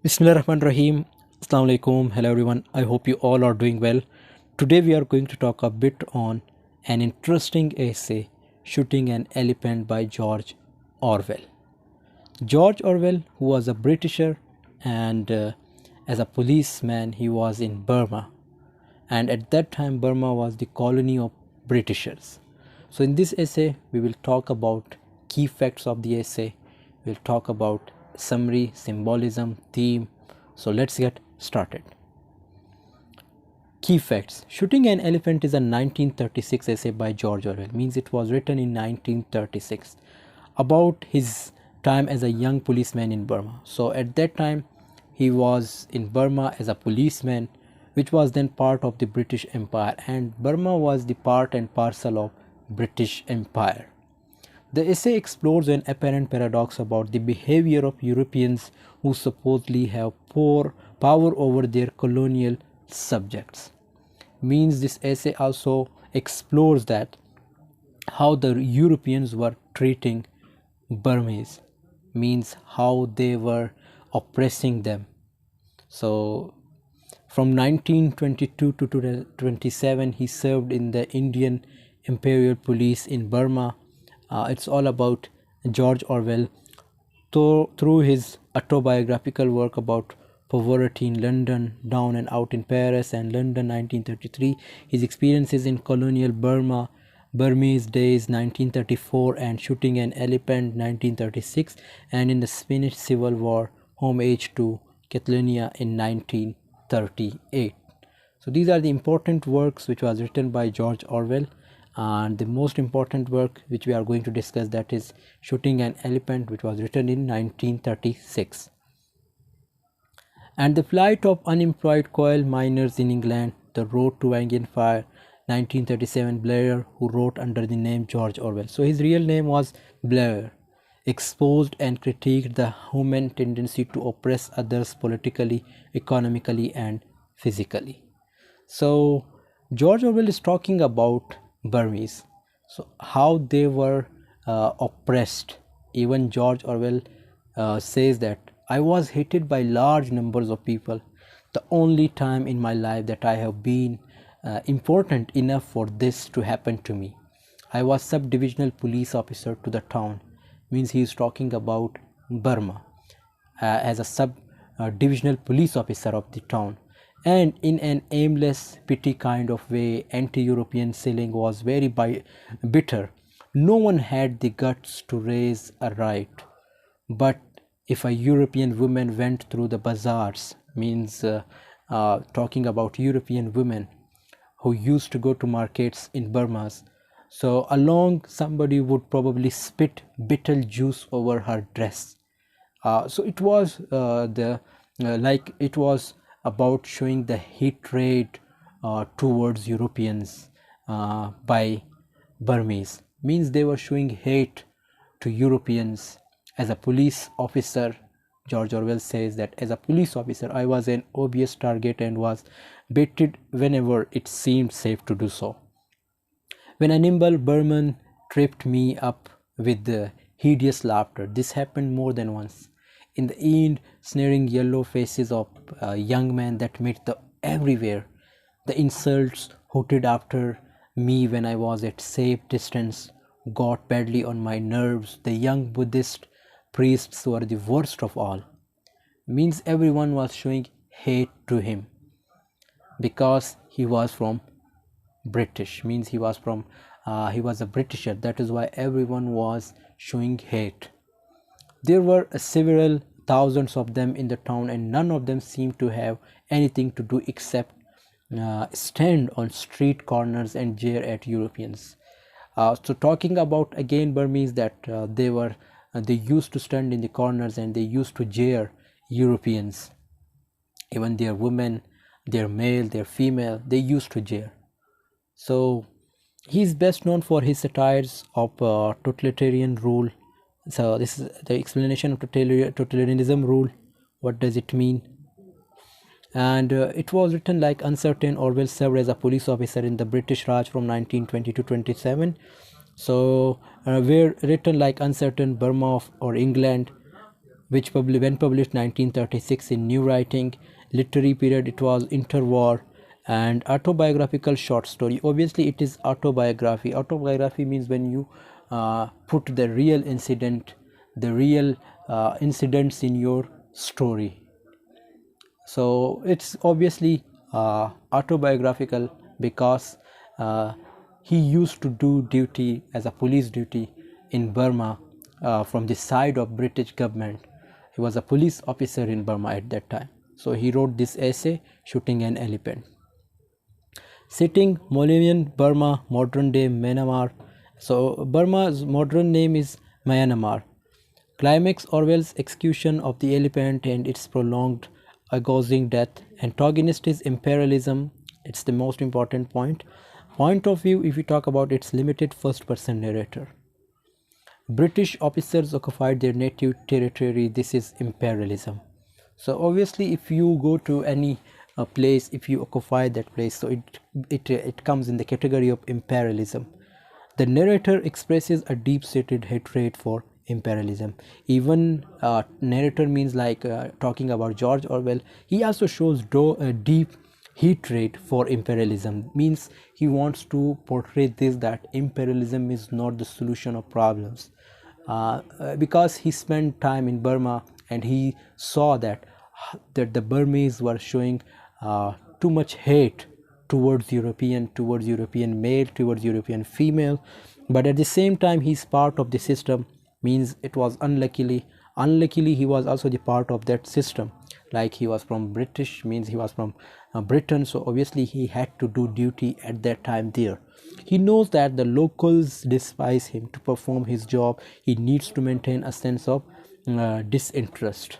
Bismillahirrahmanirrahim. Assalamu alaikum. Hello everyone. I hope you all are doing well. Today we are going to talk a bit on an interesting essay, Shooting an Elephant by George Orwell. George Orwell, who was a Britisher and as a policeman, he was in Burma. And at that time, Burma was the colony of Britishers. So in this essay, we will talk about key facts of the essay. We'll talk about summary, symbolism, theme. So let's get started. Key facts. Shooting an Elephant is a 1936 essay by George Orwell. Means it was written in 1936 about his time as a young policeman in Burma. So at that time, he was in Burma as a policeman, which was then part of the British Empire, and Burma was the part and parcel of British Empire. The essay explores an apparent paradox about the behavior of Europeans who supposedly have power over their colonial subjects. Means this essay also explores that how the Europeans were treating Burmese, means how they were oppressing them. So from 1922 to 1927, he served in the Indian Imperial Police in Burma. It's all about George Orwell through his autobiographical work about poverty in London, Down and Out in Paris and London 1933, his experiences in colonial Burma, Burmese Days 1934 and Shooting an Elephant 1936, and in the Spanish Civil War, Homage to Catalonia in 1938. So these are the important works which was written by George Orwell, and the most important work which we are going to discuss, that is Shooting an Elephant, which was written in 1936. And the plight of unemployed coal miners in England, The Road to Anglian Fire 1937, Blair, who wrote under the name George Orwell. So his real name was Blair, exposed and critiqued the human tendency to oppress others politically, economically and physically. So George Orwell is talking about Burmese, so how they were oppressed. Even George Orwell says that I was hated by large numbers of people. The only time in my life that I have been important enough for this to happen to me. I was sub-divisional police officer to the town. Means he is talking about Burma as a sub-divisional police officer of the town. And in an aimless, pity kind of way, anti-European feeling was very bitter. No one had the guts to raise a riot. But if a European woman went through the bazaars, means talking about European women who used to go to markets in Burma, so along somebody would probably spit betel juice over her dress. So it was it was about showing the hatred towards Europeans by Burmese. Means they were showing hate to Europeans. As a police officer, George Orwell says that as a police officer, I was an obvious target and was baited whenever it seemed safe to do so. When a nimble Burman tripped me up with the hideous laughter, this happened more than once. In the end, sneering yellow faces of young men that met the everywhere, the insults hooted after me when I was at safe distance got badly on my nerves. The young Buddhist priests were the worst of all. Means everyone was showing hate to him because he was from British. Means he was a Britisher. That is why everyone was showing hate. There were several thousands of them in the town, and none of them seemed to have anything to do except stand on street corners and jeer at Europeans. So talking about again Burmese, that they used to stand in the corners and they used to jeer Europeans. Even their women, their male, their female, they used to jeer. So he is best known for his satires of totalitarian rule. So this is the explanation of totalitarianism rule. What does it mean? And it was written like uncertain. Orwell served as a police officer in the British Raj from 1920 to 27. So were written like uncertain Burma or England which when published 1936 in New Writing. Literary period, it was interwar. And autobiographical short story, obviously it is autobiography. Autobiography means when you put the real incident, the real incidents in your story. So it's obviously autobiographical because he used to do duty as a police duty in Burma from the side of British government. He was a police officer in Burma at that time. So he wrote this essay, Shooting an Elephant. Sitting, Mongolian, Burma, modern day Myanmar. So Burma's modern name is Myanmar. Climax, Orwell's execution of the elephant and its prolonged agonizing death. Antagonist is imperialism. It's the most important point. Point of view, if we talk about its limited first person narrator. British officers occupied their native territory. This is imperialism. So obviously if you go to any place, if you occupy that place, so it comes in the category of imperialism. The narrator expresses a deep-seated hatred for imperialism. Even narrator means like talking about George Orwell, he also shows a deep hatred for imperialism. Means he wants to portray this, that imperialism is not the solution of problems. Because he spent time in Burma and he saw that the Burmese were showing too much hate towards European male, towards European female. But at the same time he's part of the system, means it was unluckily he was also the part of that system. Like he was from British, means he was from Britain, so obviously he had to do duty at that time there. He knows that the locals despise him. To perform his job, he needs to maintain a sense of disinterest.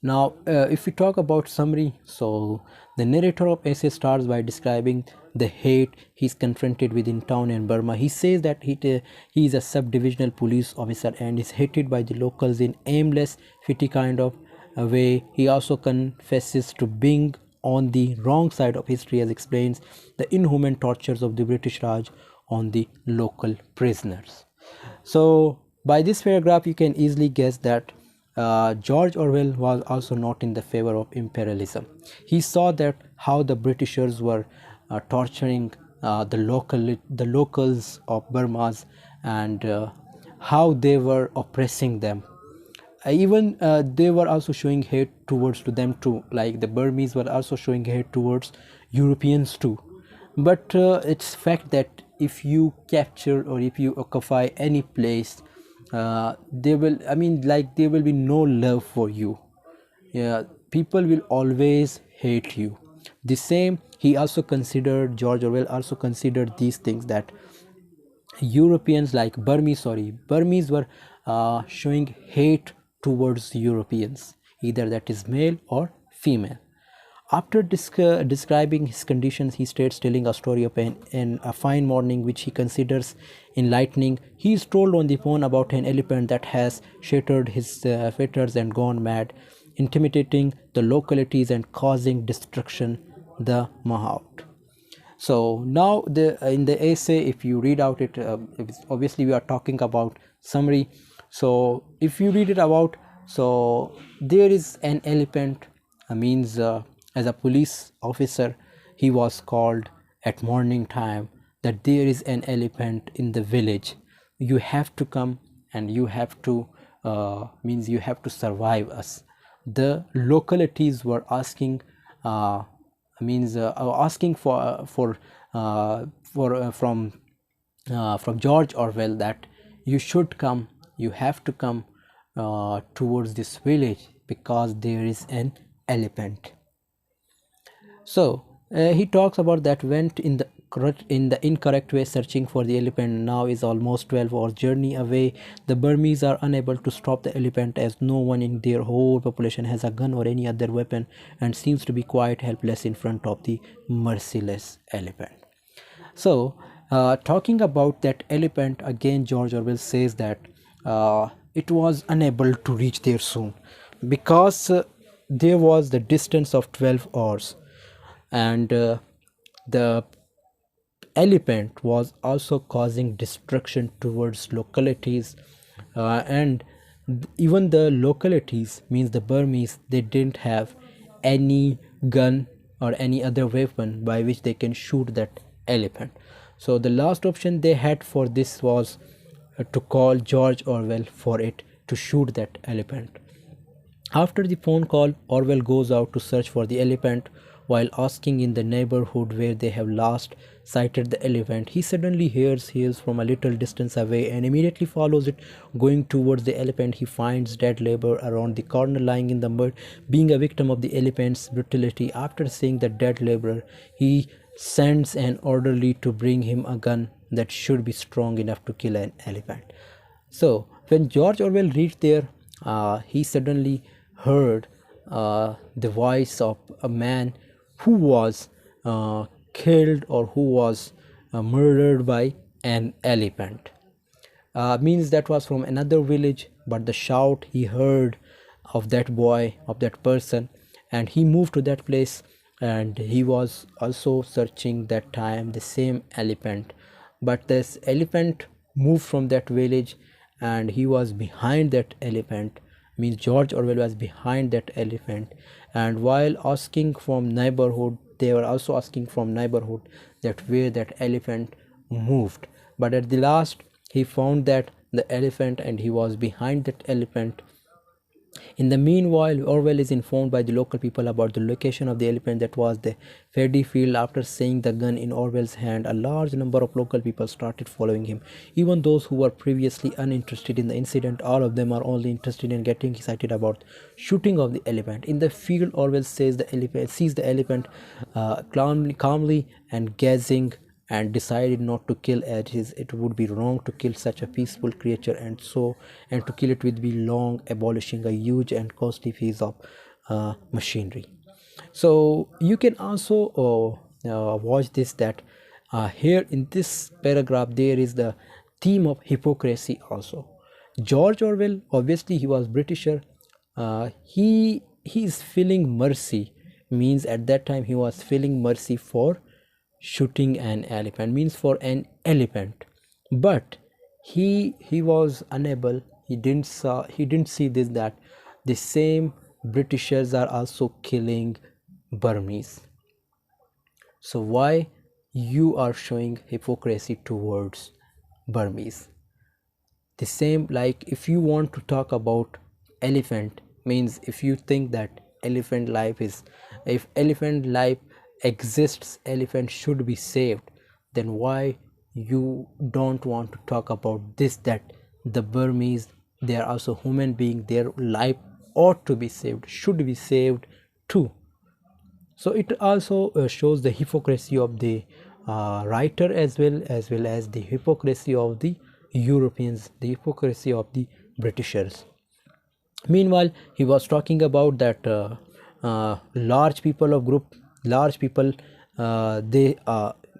Now if we talk about summary, so the narrator of essay starts by describing the hate he's confronted with in town in Burma. He says that he is a sub-divisional police officer and is hated by the locals in aimless, fitty kind of a way. He also confesses to being on the wrong side of history, as explains the inhuman tortures of the British Raj on the local prisoners. So by this paragraph you can easily guess that George Orwell was also not in the favor of imperialism. He saw that how the Britishers were torturing the locals of Burma, and how they were oppressing them. Even they were also showing hate towards to them too, like the Burmese were also showing hate towards Europeans too. But it's fact that if you capture or if you occupy any place, there will be no love for you. Yeah, people will always hate you. The same, George Orwell also considered these things, that Europeans, like Burmese were showing hate towards Europeans, either that is male or female. After describing his conditions, he states, telling a story of a fine morning which he considers enlightening. He is told on the phone about an elephant that has shattered his fetters and gone mad, intimidating the localities and causing destruction. The Mahout. So now in the essay, if you read out it, obviously we are talking about summary. So if you read it about, so there is an elephant, means as a police officer he was called at morning time that there is an elephant in the village. You have to come and you have to you have to survive us. The localities were asking asking from George Orwell that you should come, you have to come towards this village because there is an elephant. So he talks about that went in the incorrect way, searching for the elephant. Now is almost 12 hours journey away. The Burmese are unable to stop the elephant, as no one in their whole population has a gun or any other weapon, and seems to be quite helpless in front of the merciless elephant. So talking about that elephant again, George Orwell says that it was unable to reach there soon because there was the distance of 12 hours, and the elephant was also causing destruction towards localities, and even the localities, means the Burmese, they didn't have any gun or any other weapon by which they can shoot that elephant. So the last option they had for this was to call George Orwell for it to shoot that elephant. After the phone call, Orwell goes out to search for the elephant. While asking in the neighborhood where they have last sighted the elephant, he suddenly hears heels from a little distance away and immediately follows it. Going towards the elephant, he finds dead labor around the corner lying in the mud, being a victim of the elephant's brutality. After seeing the dead laborer, he sends an orderly to bring him a gun that should be strong enough to kill an elephant. So when George Orwell reached there, he suddenly heard the voice of a man who was killed or who was murdered by an elephant. Means that was from another village, but the shout he heard of that boy, of that person, and he moved to that place, and he was also searching that time the same elephant. But this elephant moved from that village and he was behind that elephant, means George Orwell was behind that elephant. And while asking from neighborhood, they were also asking from neighborhood that where that elephant moved. But at the last he found that the elephant and he was behind that elephant. In the meanwhile, Orwell is informed by the local people about the location of the elephant that was the paddy field. After seeing the gun in Orwell's hand, a large number of local people started following him. Even those who were previously uninterested in the incident, all of them are only interested in getting excited about shooting of the elephant. In the field, Orwell sees the elephant calmly and gazing, and decided not to kill, as it would be wrong to kill such a peaceful creature, and to kill it would be long, abolishing a huge and costly piece of machinery. So you can also watch this, that here in this paragraph there is the theme of hypocrisy also. George Orwell, obviously he was Britisher, he is feeling mercy, means at that time he was feeling mercy for shooting an elephant, means for an elephant, but he was unable, he didn't see this, that the same Britishers are also killing Burmese. So why you are showing hypocrisy towards Burmese? The same, like if you want to talk about elephant, means if you think that elephant life is, if elephant life exists, elephant should be saved, then why you don't want to talk about this, that the Burmese, they are also human beings, their life ought to be saved, should be saved too. So it also shows the hypocrisy of the writer, as well as the hypocrisy of the Europeans, the hypocrisy of the Britishers. Meanwhile, he was talking about that large people, they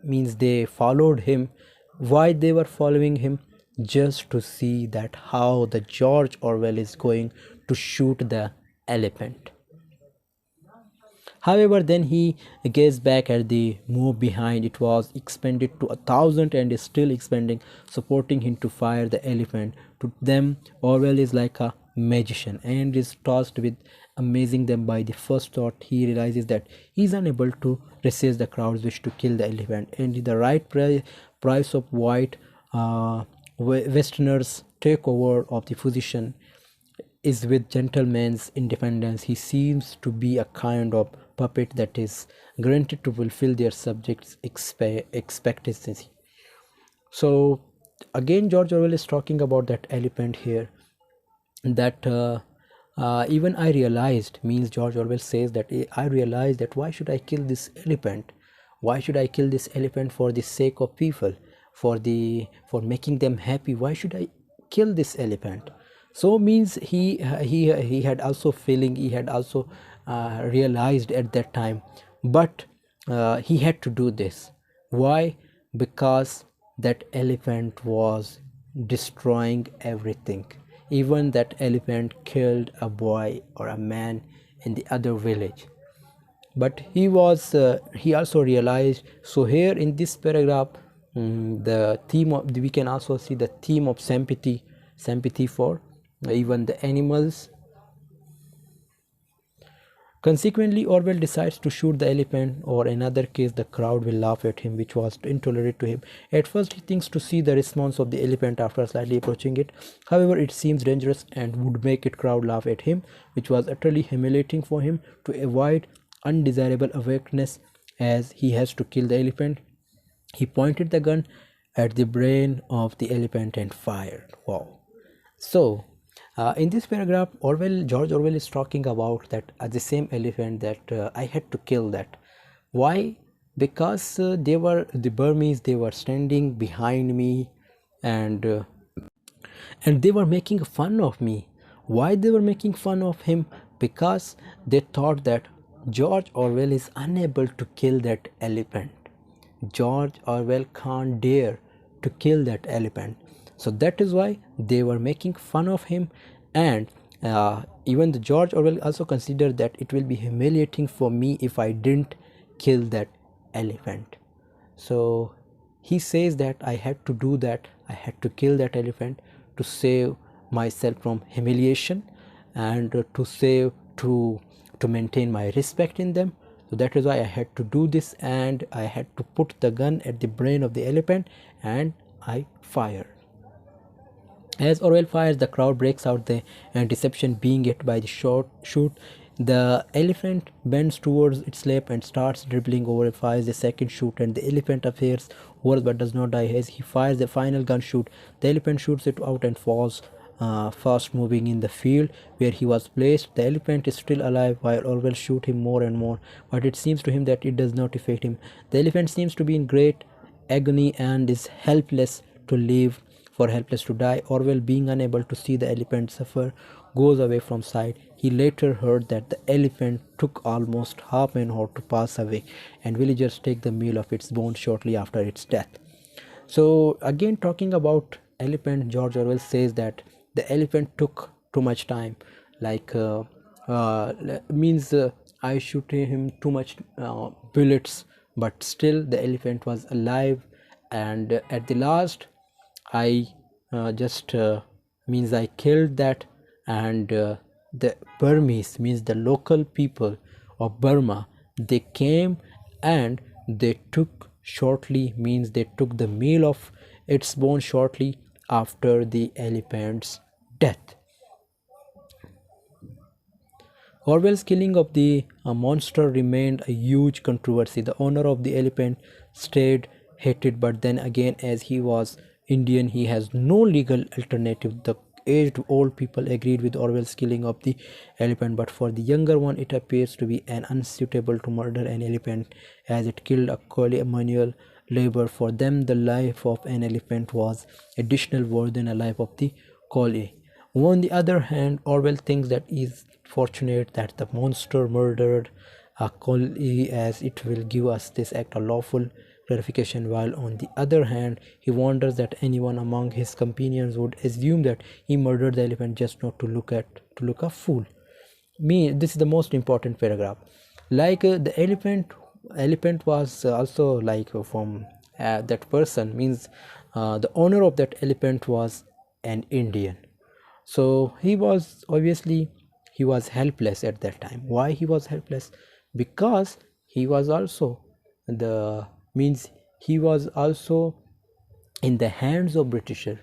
means they followed him. Why they were following him? Just to see that how the George Orwell is going to shoot the elephant. However, then he gazed back at the move behind. It was expanded to 1,000 and is still expanding, supporting him to fire the elephant. To them, Orwell is like a magician and is tasked with amazing them. By the first thought, he realizes that he is unable to resist the crowd's wish to kill the elephant, and the right price of white Westerners take over of the position is with gentleman's independence. He seems to be a kind of puppet that is granted to fulfill their subjects' expectancy. So again, George Orwell is talking about that elephant here, that even I realized, means George Orwell says that I realized that why should I kill this elephant? Why should I kill this elephant for the sake of people, for making them happy? Why should I kill this elephant? So means he had also feeling, he had also realized at that time, but he had to do this. Why? Because that elephant was destroying everything. Even that elephant killed a boy or a man in the other village. But he also realized. So here in this paragraph, the theme of, we can also see the theme of sympathy for even the animals. Consequently, Orwell decides to shoot the elephant, or in another case, the crowd will laugh at him, which was intolerant to him. At first, he thinks to see the response of the elephant after slightly approaching it. However, it seems dangerous and would make it crowd laugh at him, which was utterly humiliating for him. To avoid undesirable awakeness, as he has to kill the elephant, he pointed the gun at the brain of the elephant and fired. Wow. So, in this paragraph, George Orwell is talking about that the same elephant that I had to kill that. Why? Because they were the Burmese. They were standing behind me, and and they were making fun of me. Why they were making fun of him? Because they thought that George Orwell is unable to kill that elephant. George Orwell can't dare to kill that elephant. So that is why they were making fun of him, and even the George Orwell also considered that it will be humiliating for me if I didn't kill that elephant. So he says that I had to do that. I had to kill that elephant to save myself from humiliation, and to maintain my respect in them. So that is why I had to do this, and I had to put the gun at the brain of the elephant, and I fired. As Orwell fires, the crowd breaks out, the anticipation being hit by the shoot. The elephant bends towards its lap and starts dribbling over. Fires the second shoot, and the elephant appears worse but does not die. As he fires the final gun shoot, the elephant shoots it out and falls, fast moving in the field where he was placed. The elephant is still alive while Orwell shoots him more and more, but it seems to him that it does not affect him. The elephant seems to be in great agony and is helpless to live, for helpless to die. Orwell, being unable to see the elephant suffer, goes away from sight. He later heard that the elephant took almost half an hour to pass away, and villagers take the meal of its bones shortly after its death. So again, talking about elephant, George Orwell says that the elephant took too much time, like means I shoot him too much bullets, but still the elephant was alive, and at the last I just means I killed that, and the Burmese, means the local people of Burma, they came and they took shortly, means they took the meal of its bone shortly after the elephant's death. Orwell's killing of the monster remained a huge controversy. The owner of the elephant stayed hated, but then again, as he was Indian, he has no legal alternative. The aged old people agreed with Orwell's killing of the elephant, but for the younger one, it appears to be an unsuitable to murder an elephant, as it killed a manual labor. For them, the life of an elephant was additional worth than a life of the collie. On the other hand, Orwell thinks that he is fortunate that the monster murdered a collie, as it will give us this act a lawful clarification, while on the other hand, he wonders that anyone among his companions would assume that he murdered the elephant just not to look a fool. This is the most important paragraph. Like the elephant was also like from that person, means the owner of that elephant was an Indian. So he was obviously, he was helpless at that time. Why he was helpless? Because he was also the, means he was also in the hands of Britisher,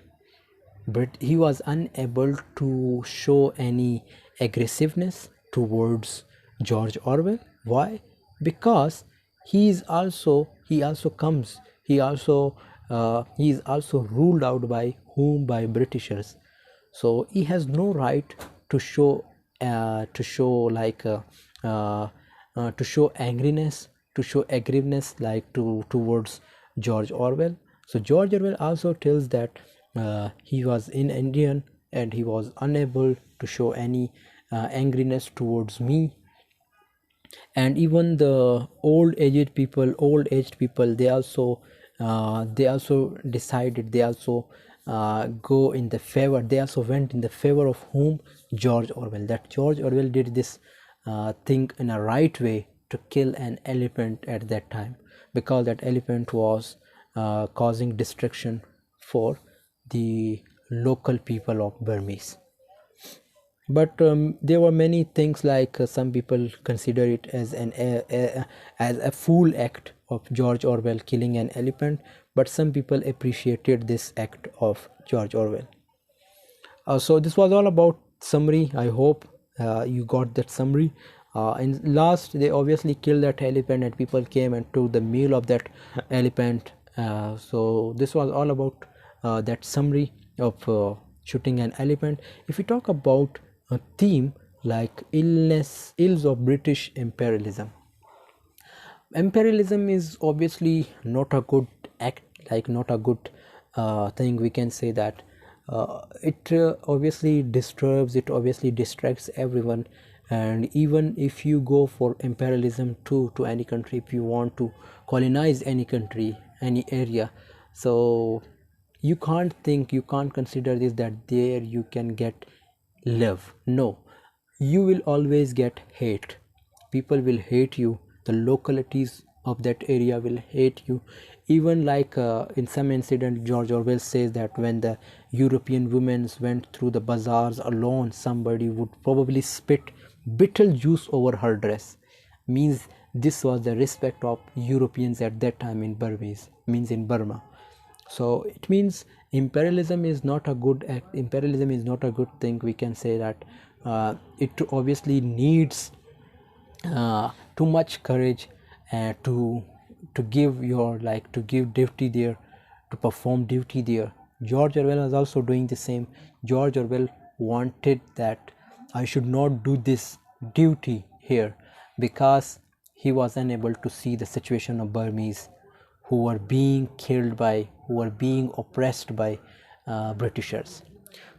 but he was unable to show any aggressiveness towards George Orwell. Why? Because he also comes, he is also ruled out by whom? By Britishers. So he has no right to show to show angriness, to show aggressiveness like towards George Orwell. So George Orwell also tells that he was in Indian and he was unable to show any angriness towards me. And even the old aged people, they also decided, they also go in the favor, they also went in the favor of whom? George Orwell. That George Orwell did this thing in a right way to kill an elephant at that time, because that elephant was causing destruction for the local people of Burmese. But there were many things like some people consider it as as a fool act of George Orwell killing an elephant, but some people appreciated this act of George Orwell. So this was all about summary. I hope you got that summary. And last, they obviously killed that elephant, and people came and took the meal of that elephant. So this was all about that summary of shooting an elephant. If we talk about a theme like ills of British imperialism, imperialism is obviously not a good act, like not a good thing. We can say that it obviously disturbs, it obviously distracts everyone. And even if you go for imperialism to any country, if you want to colonize any country, any area, so you can't think, you can't consider this that there you can get love. No, you will always get hate. People will hate you, the localities of that area will hate you. Even like in some incident, George Orwell says that when the European women went through the bazaars alone, somebody would probably spit betel juice over her dress. Means this was the respect of Europeans at that time in Burmese, means in Burma. So it means imperialism is not a good act, imperialism is not a good thing. We can say that it obviously needs too much courage to give your, like, to give duty there, to perform duty there. George Orwell was also doing the same. George Orwell wanted that I should not do this duty here, because he was unable to see the situation of Burmese who were being killed by, who were being oppressed by Britishers.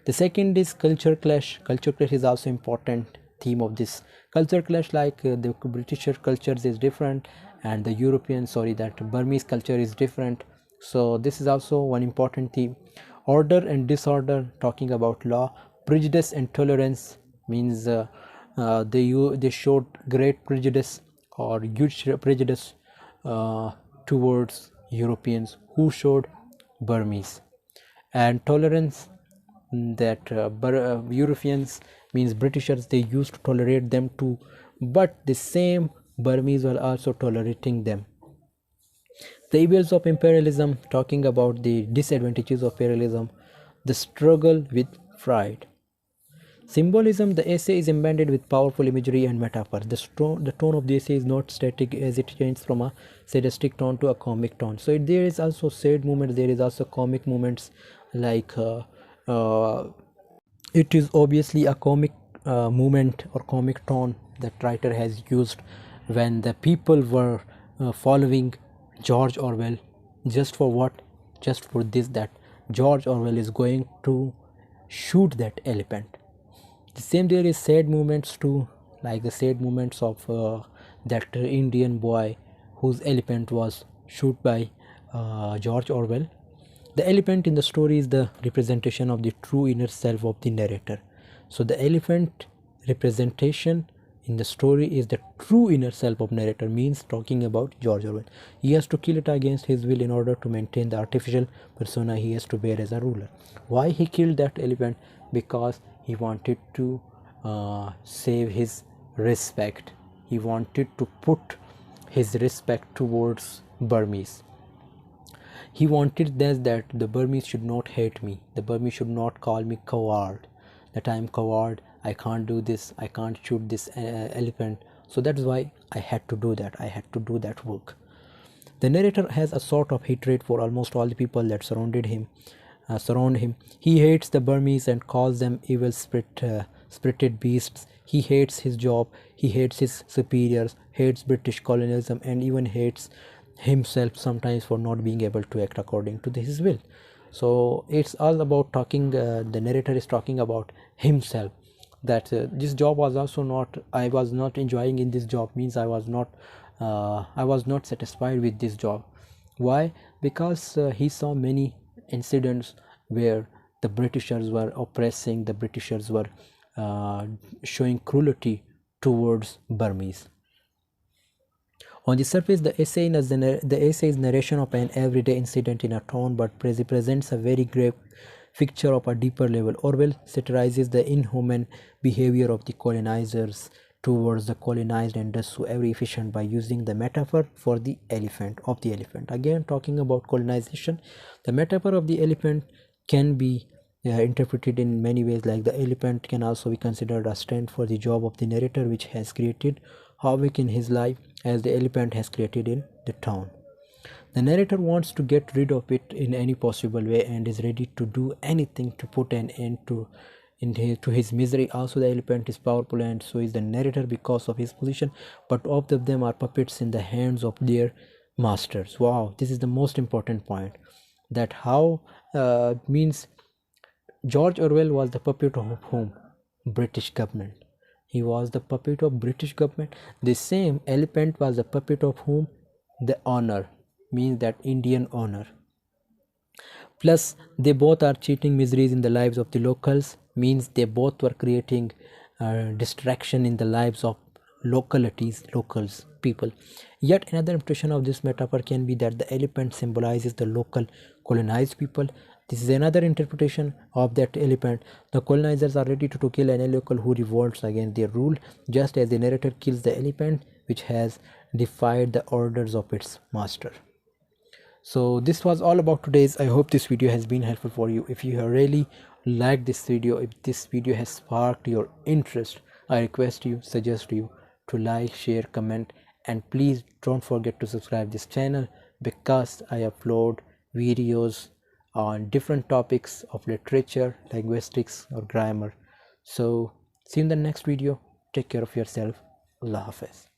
The second is culture clash. Culture clash is also important theme of this. Culture clash, like the Britisher cultures is different, and the European, sorry, that Burmese culture is different. So this is also one important theme. Order and disorder, talking about law. Prejudice and tolerance, means they showed great prejudice or huge prejudice towards Europeans who showed Burmese. And tolerance, that Europeans, means Britishers, they used to tolerate them too, but the same Burmese were also tolerating them. The evils of imperialism, talking about the disadvantages of imperialism. The struggle with pride. Symbolism, the essay is embedded with powerful imagery and metaphor. The tone of the essay is not static, as it changes from a sadistic tone to a comic tone. So there is also sad moments, there is also comic moments, like uh, it is obviously a comic moment or comic tone that writer has used when the people were following George Orwell. Just for what? Just for this, that George Orwell is going to shoot that elephant. The same, there is sad moments too, like the sad moments of that Indian boy whose elephant was shot by George Orwell. The elephant in the story is the representation of the true inner self of the narrator. So the elephant representation in the story is the true inner self of narrator, means talking about George Orwell. He has to kill it against his will in order to maintain the artificial persona he has to bear as a ruler. Why he killed that elephant? Because he wanted to save his respect. He wanted to put his respect towards Burmese. He wanted that the Burmese should not hate me. The Burmese should not call me coward. That I am coward. I can't do this. I can't shoot this elephant. So that's why I had to do that. I had to do that work. The narrator has a sort of hatred for almost all the people that surround him. He hates the Burmese and calls them evil spirited beasts. He hates his job. He hates his superiors. Hates British colonialism, and even hates himself sometimes for not being able to act according to his will. So it's all about talking, the narrator is talking about himself, that this job was also not, I was not enjoying in this job, means I was not satisfied with this job. Why? Because he saw many incidents where the Britishers were oppressing, the Britishers were showing cruelty towards Burmese. On the surface, the essay is narration of an everyday incident in a tone, but presents a very grave picture of a deeper level. Orwell satirizes the inhuman behavior of the colonizers towards the colonized and does so very efficient by using the metaphor for the elephant. Again, talking about colonization, the metaphor of the elephant can be interpreted in many ways. Like the elephant can also be considered a stand for the job of the narrator, which has created havoc in his life as the elephant has created in the town. The narrator wants to get rid of it in any possible way and is ready to do anything to put an end to his misery. Also, the elephant is powerful and so is the narrator because of his position, but both of them are puppets in the hands of their masters. Wow, this is the most important point, that how means George Orwell was the puppet of whom? British government. He was the puppet of British government. The same elephant was the puppet of whom? The honor, means that Indian honor. Plus, they both are cheating miseries in the lives of the locals, means they both were creating distraction in the lives of locals, people. Yet another interpretation of this metaphor can be that the elephant symbolizes the local colonized people. This is another interpretation of that elephant. The colonizers are ready to kill any local who revolts against their rule, just as the narrator kills the elephant which has defied the orders of its master. So this was all about today's. I hope this video has been helpful for you. If you have really liked this video, if this video has sparked your interest, I request you, suggest you to like, share, comment, and please don't forget to subscribe this channel, because I upload videos on different topics of literature, linguistics, or grammar. So see you in the next video. Take care of yourself. Allah Hafiz.